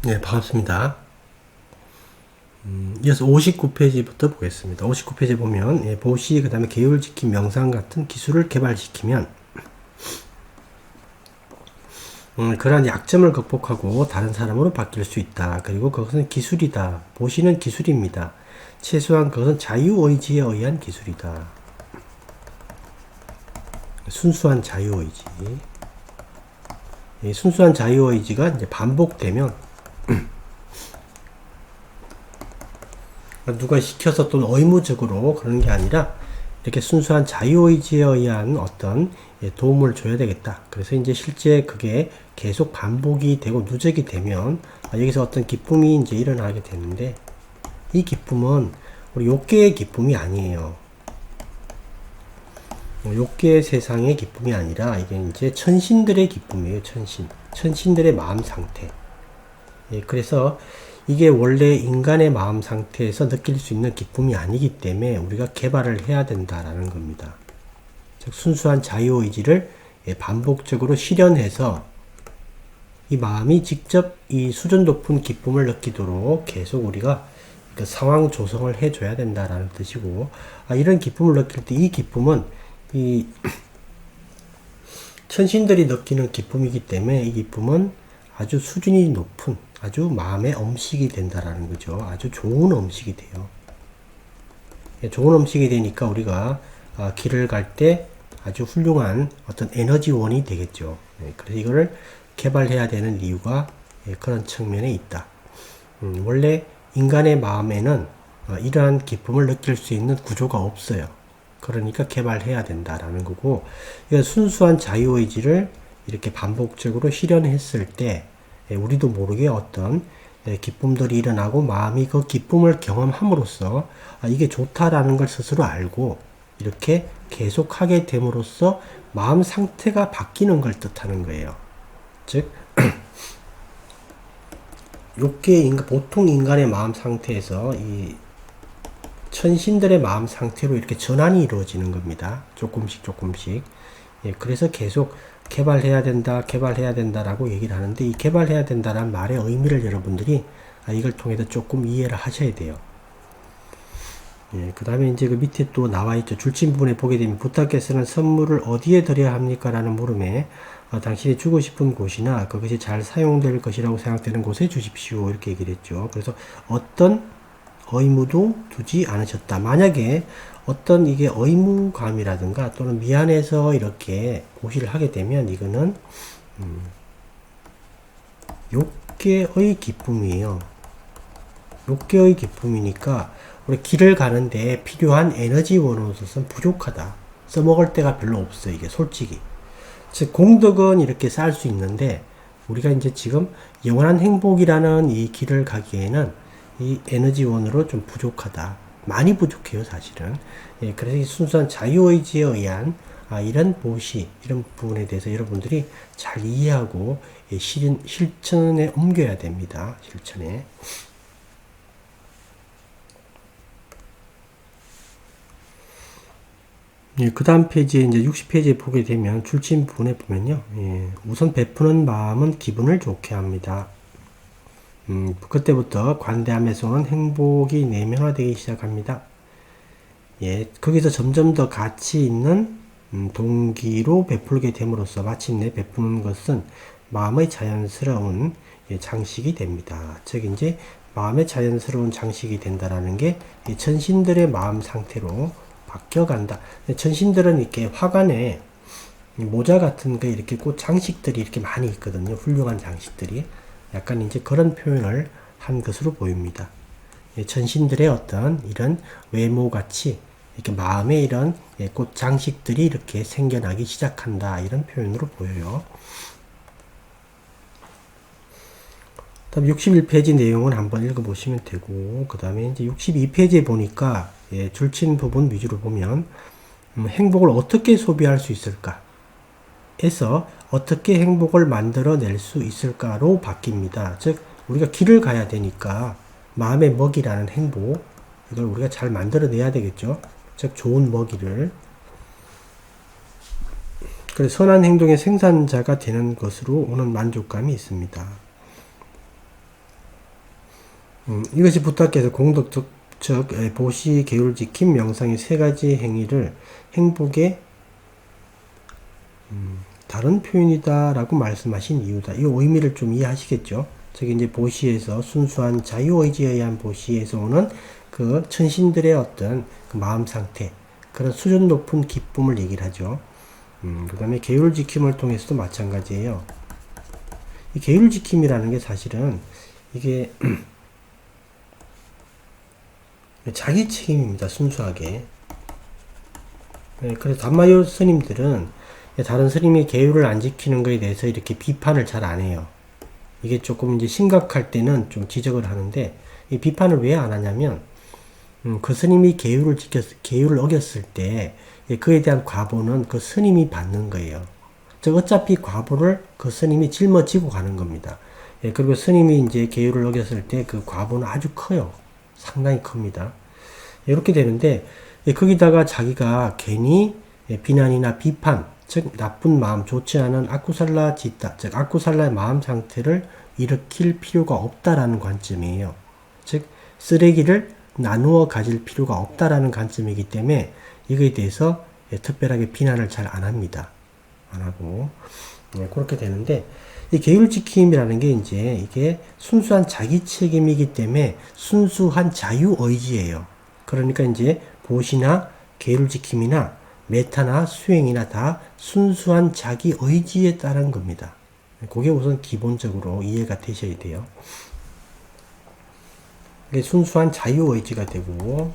네, 반갑습니다. 이어서 59페이지부터 보겠습니다. 59페이지 보면 보시, 그 다음에 계율지킴, 명상 같은 기술을 개발시키면 그러한 약점을 극복하고 다른 사람으로 바뀔 수 있다. 그리고 그것은 기술이다. 보시는 기술입니다. 최소한 그것은 자유의지에 의한 기술이다. 순수한 자유의지. 순수한 자유의지가 이제 반복되면 누가 시켜서 또는 의무적으로 그런 게 아니라 이렇게 순수한 자유의지에 의한 어떤 도움을 줘야 되겠다. 그래서 이제 실제 그게 계속 반복이 되고 누적이 되면 여기서 어떤 기쁨이 이제 일어나게 되는데, 이 기쁨은 우리 욕계의 기쁨이 아니에요. 욕계의 세상의 기쁨이 아니라 이게 이제 천신들의 기쁨이에요. 천신들의 마음 상태. 그래서 이게 원래 인간의 마음 상태에서 느낄 수 있는 기쁨이 아니기 때문에 우리가 개발을 해야 된다라는 겁니다. 즉 순수한 자유의지를 반복적으로 실현해서 이 마음이 직접 이 수준 높은 기쁨을 느끼도록 계속 우리가 그 상황 조성을 해줘야 된다라는 뜻이고, 이런 기쁨을 느낄 때 이 기쁨은 이 천신들이 느끼는 기쁨이기 때문에 이 기쁨은 아주 수준이 높은 아주 마음의 음식이 된다라는 거죠. 아주 좋은 음식이 돼요. 좋은 음식이 되니까 우리가 길을 갈 때 아주 훌륭한 어떤 에너지원이 되겠죠. 그래서 이거를 개발해야 되는 이유가 그런 측면에 있다. 원래 인간의 마음에는 이러한 기쁨을 느낄 수 있는 구조가 없어요. 그러니까 개발해야 된다라는 거고, 순수한 자유의지를 이렇게 반복적으로 실현했을 때 우리도 모르게 어떤 기쁨들이 일어나고 마음이 그 기쁨을 경험함으로써 이게 좋다라는 걸 스스로 알고 이렇게 계속하게 됨으로써 마음 상태가 바뀌는 걸 뜻하는 거예요. 즉 보통 인간의 마음 상태에서 이 천신들의 마음 상태로 이렇게 전환이 이루어지는 겁니다. 조금씩. 그래서 계속 개발해야 된다라고 얘기를 하는데, 이 개발해야 된다라는 말의 의미를 여러분들이 이걸 통해서 조금 이해를 하셔야 돼요. 그 다음에 이제 그 밑에 또 나와 있죠. 줄침 부분에 보게 되면 부탁께서는 선물을 어디에 드려야 합니까? 라는 물음에 당신이 주고 싶은 곳이나 그것이 잘 사용될 것이라고 생각되는 곳에 주십시오. 이렇게 얘기를 했죠. 그래서 어떤 의무도 두지 않으셨다. 만약에 어떤 이게 의무감이라든가 또는 미안해서 이렇게 고시를 하게 되면 이거는 욕계의 기쁨이에요. 욕계의 기쁨이니까 우리 길을 가는데 필요한 에너지원으로서는 부족하다. 써먹을 데가 별로 없어요. 이게 솔직히. 즉 공덕은 이렇게 쌓을 수 있는데 우리가 이제 지금 영원한 행복이라는 이 길을 가기에는 이 에너지원으로 좀 부족하다. 많이 부족해요, 사실은. 그래서 이 순수한 자유의지에 의한 이런 보시, 이런 부분에 대해서 여러분들이 잘 이해하고 실천에 옮겨야 됩니다. 실천에. 그 다음 페이지에 이제 60페이지에 보게 되면 줄침 부분에 보면요. 우선 베푸는 마음은 기분을 좋게 합니다. 그때부터 관대함에서 오는 행복이 내면화되기 시작합니다. 거기서 점점 더 가치 있는 동기로 베풀게 됨으로써 마침내 베푸는 것은 마음의 자연스러운 장식이 됩니다. 즉 이제 마음의 자연스러운 장식이 된다라는 게 천신들의 마음 상태로 바뀌어간다. 천신들은 이렇게 화관에 모자 같은 거 이렇게 꽃 장식들이 이렇게 많이 있거든요. 훌륭한 장식들이. 약간 이제 그런 표현을 한 것으로 보입니다. 천신들의 어떤 이런 외모같이 이렇게 마음에 이런 꽃 장식들이 이렇게 생겨나기 시작한다. 이런 표현으로 보여요. 다음 61페이지 내용은 한번 읽어보시면 되고, 그 다음에 이제 62페이지에 보니까 줄친 부분 위주로 보면 행복을 어떻게 소비할 수 있을까? 에서 어떻게 행복을 만들어낼 수 있을까로 바뀝니다. 즉 우리가 길을 가야 되니까 마음의 먹이라는 행복, 이걸 우리가 잘 만들어내야 되겠죠. 즉 좋은 먹이를. 그래서 선한 행동의 생산자가 되는 것으로 오는 만족감이 있습니다. 이것이 부탁해서 공덕적 보시, 계율 지킴, 명상의 세 가지 행위를 행복의 다른 표현이다라고 말씀하신 이유다. 이 의미를 좀 이해하시겠죠? 저기 이제 보시에서 순수한 자유의지에 의한 보시에서 오는 그 천신들의 어떤 그 마음 상태, 그런 수준 높은 기쁨을 얘기를 하죠. 그 다음에 계율 지킴을 통해서도 마찬가지예요. 이 계율 지킴이라는 게 사실은 이게 자기 책임입니다. 순수하게. 그래서 담마요 스님들은 다른 스님이 계율을 안 지키는 것에 대해서 이렇게 비판을 잘 안 해요. 이게 조금 이제 심각할 때는 좀 지적을 하는데, 이 비판을 왜 안 하냐면, 그 스님이 계율을 어겼을 때, 그에 대한 과보는 그 스님이 받는 거예요. 즉, 어차피 과보를 그 스님이 짊어지고 가는 겁니다. 그리고 스님이 이제 계율을 어겼을 때 그 과보는 아주 커요. 상당히 큽니다. 이렇게 되는데, 거기다가 자기가 괜히 비난이나 비판, 즉 나쁜 마음, 좋지 않은 아쿠살라 지타, 즉 아쿠살라의 마음 상태를 일으킬 필요가 없다라는 관점이에요. 즉 쓰레기를 나누어 가질 필요가 없다라는 관점이기 때문에 이거에 대해서 특별하게 비난을 잘 안 합니다. 안 하고 그렇게 되는데, 이 계율 지킴이라는 게 이제 이게 순수한 자기 책임이기 때문에 순수한 자유 의지예요. 그러니까 이제 보시나 계율 지킴이나 메타나 수행이나 다 순수한 자기 의지에 따른 겁니다. 그게 우선 기본적으로 이해가 되셔야 돼요. 이게 순수한 자유 의지가 되고,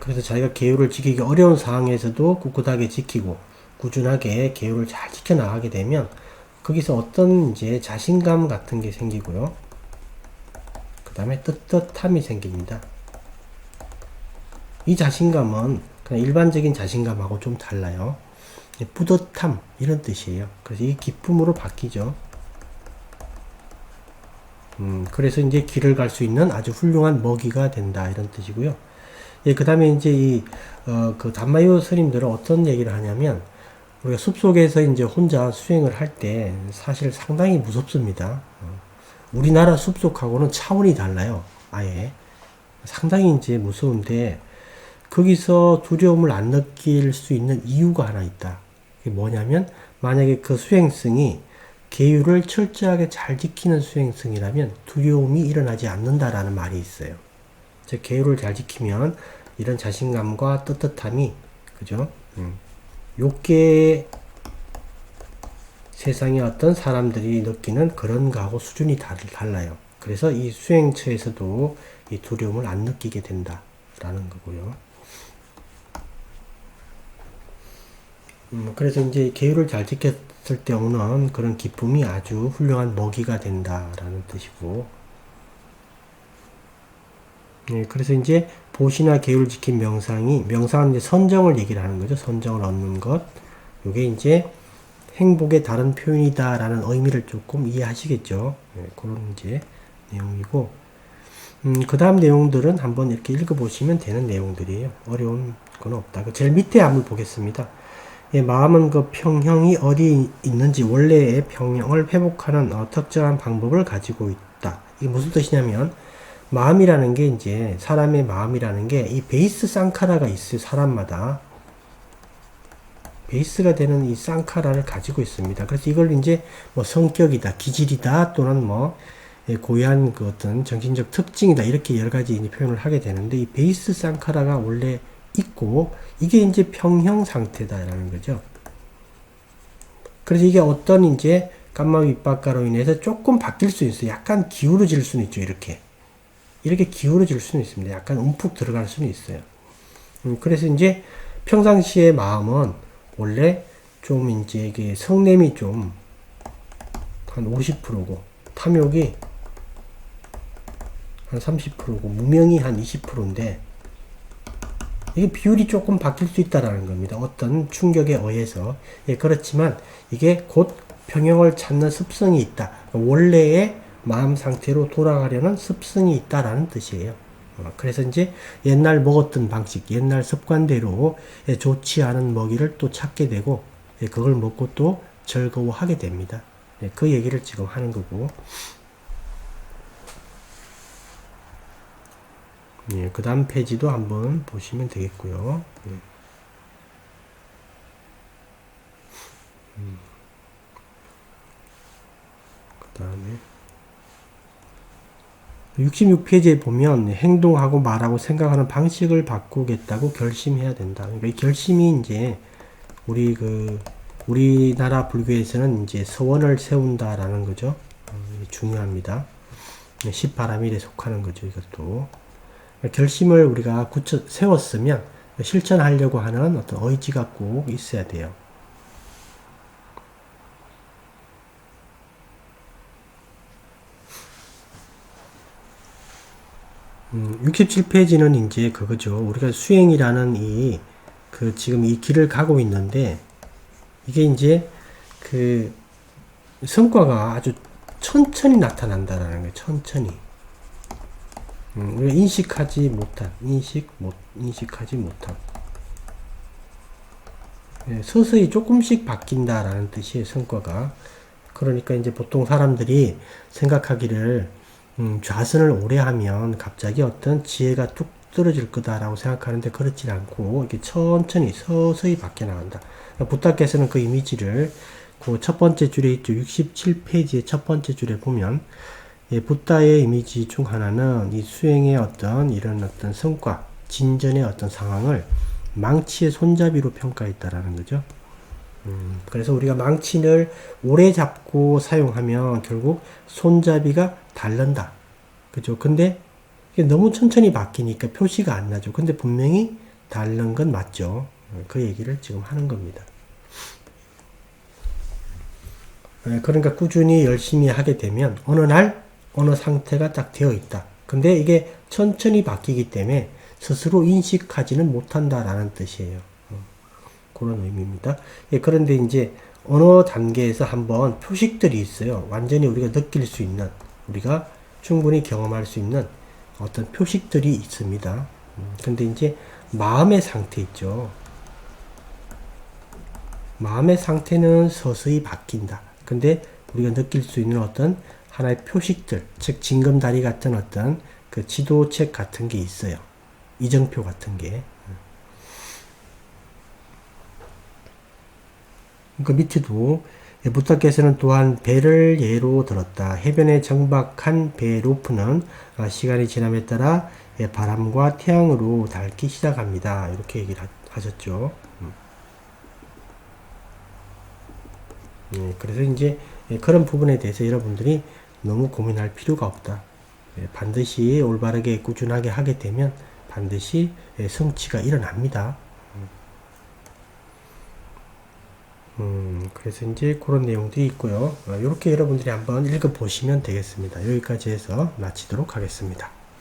그래서 자기가 계율을 지키기 어려운 상황에서도 꿋꿋하게 지키고 꾸준하게 계율을 잘 지켜나가게 되면 거기서 어떤 이제 자신감 같은 게 생기고요. 그 다음에 떳떳함이 생깁니다. 이 자신감은 그냥 일반적인 자신감하고 좀 달라요. 뿌듯함 이런 뜻이에요. 그래서 이 기쁨으로 바뀌죠. 그래서 이제 길을 갈 수 있는 아주 훌륭한 먹이가 된다 이런 뜻이고요. 그 다음에 이제 그 담마요 스님들은 어떤 얘기를 하냐면, 우리가 숲속에서 이제 혼자 수행을 할 때 사실 상당히 무섭습니다. 우리나라 숲속하고는 차원이 달라요. 아예 상당히 이제 무서운데, 거기서 두려움을 안 느낄 수 있는 이유가 하나 있다. 그게 뭐냐면, 만약에 그 수행성이 계율을 철저하게 잘 지키는 수행성이라면 두려움이 일어나지 않는다라는 말이 있어요. 즉 계율을 잘 지키면 이런 자신감과 떳떳함이, 그죠? 요게 세상의 어떤 사람들이 느끼는 그런 거하고 수준이 달라요. 그래서 이 수행처에서도 이 두려움을 안 느끼게 된다라는 거고요. 그래서 이제 계율을 잘 지켰을 때 오는 그런 기쁨이 아주 훌륭한 먹이가 된다라는 뜻이고, 그래서 이제 보시나 계율 지킨 명상은 이제 선정을 얘기를 하는 거죠. 선정을 얻는 것. 요게 이제 행복의 다른 표현이다라는 의미를 조금 이해하시겠죠. 그런 이제 내용이고, 그 다음 내용들은 한번 이렇게 읽어보시면 되는 내용들이에요. 어려운 건 없다. 그 제일 밑에 한번 보겠습니다. 마음은 그 평형이 어디 있는지 원래의 평형을 회복하는 특정한 방법을 가지고 있다. 이게 무슨 뜻이냐면, 마음이라는 게 이제 사람의 마음이라는 게 이 베이스 쌍카라가 있어요. 사람마다 베이스가 되는 이 쌍카라를 가지고 있습니다. 그래서 이걸 이제 뭐 성격이다, 기질이다, 또는 뭐 고유한 그 어떤 정신적 특징이다, 이렇게 여러 가지 이제 표현을 하게 되는데, 이 베이스 쌍카라가 원래 있고 이게 이제 평형 상태다라는 거죠. 그래서 이게 어떤 이제 감마 윗박가로 인해서 조금 바뀔 수 있어요. 약간 기울어질 수는 있죠. 이렇게 기울어질 수는 있습니다. 약간 움푹 들어갈 수는 있어요. 그래서 이제 평상시의 마음은 원래 좀 이제 이게 성냄이 좀 한 50%고 탐욕이 한 30%고 무명이 한 20%인데, 이게 비율이 조금 바뀔 수 있다라는 겁니다. 어떤 충격에 의해서. 그렇지만 이게 곧 평형을 찾는 습성이 있다. 원래의 마음 상태로 돌아가려는 습성이 있다라는 뜻이에요. 그래서 이제 옛날 먹었던 방식, 옛날 습관대로 좋지 않은 먹이를 또 찾게 되고, 그걸 먹고 또 즐거워하게 됩니다. 네, 그 얘기를 지금 하는 거고, 예, 그 다음 페이지도 한번 보시면 되겠고요. 그 다음에 66페이지에 보면 행동하고 말하고 생각하는 방식을 바꾸겠다고 결심해야 된다. 그러니까 이 결심이 이제 우리나라 불교에서는 이제 서원을 세운다라는 거죠. 중요합니다. 십바라밀에 속하는 거죠. 이것도 결심을 우리가 세웠으면 실천하려고 하는 어떤 의지가 꼭 있어야 돼요. 67페이지는 이제 그거죠. 우리가 수행이라는 지금 이 길을 가고 있는데, 이게 이제 그 성과가 아주 천천히 나타난다라는 거예요. 천천히. 우리가 인식하지 못한. 예, 서서히 조금씩 바뀐다라는 뜻이에요. 성과가. 그러니까 이제 보통 사람들이 생각하기를 좌선을 오래 하면 갑자기 어떤 지혜가 뚝 떨어질 거다라고 생각하는데 그렇진 않고 이렇게 천천히 서서히 바뀌어 나간다. 부타께서는 그 이미지를 그 첫 번째 줄에 있죠. 67페이지의 첫 번째 줄에 보면 부타의 이미지 중 하나는 이 수행의 어떤 이런 어떤 성과, 진전의 어떤 상황을 망치의 손잡이로 평가했다라는 거죠. 그래서 우리가 망치를 오래 잡고 사용하면 결국 손잡이가 닳는다. 그죠? 근데 이게 너무 천천히 바뀌니까 표시가 안 나죠. 근데 분명히 닳는 건 맞죠. 그 얘기를 지금 하는 겁니다. 그러니까 꾸준히 열심히 하게 되면 어느 날 어느 상태가 딱 되어 있다. 근데 이게 천천히 바뀌기 때문에 스스로 인식하지는 못한다라는 뜻이에요. 그런 의미입니다. 예, 그런데 이제 어느 단계에서 한번 표식들이 있어요. 완전히 우리가 느낄 수 있는, 우리가 충분히 경험할 수 있는 어떤 표식들이 있습니다. 근데 이제 마음의 상태 있죠. 마음의 상태는 서서히 바뀐다. 근데 우리가 느낄 수 있는 어떤 하나의 표식들, 즉 징검다리 같은 어떤 그 지도책 같은 게 있어요. 이정표 같은 게. 그 밑에도 부타께서는 또한 배를 예로 들었다. 해변에 정박한 배 로프는 시간이 지남에 따라 바람과 태양으로 닳기 시작합니다. 이렇게 얘기를 하셨죠. 그래서 이제 그런 부분에 대해서 여러분들이 너무 고민할 필요가 없다. 반드시 올바르게 꾸준하게 하게 되면 반드시 성취가 일어납니다. 그래서 이제 그런 내용들이 있고요. 이렇게 여러분들이 한번 읽어보시면 되겠습니다. 여기까지 해서 마치도록 하겠습니다.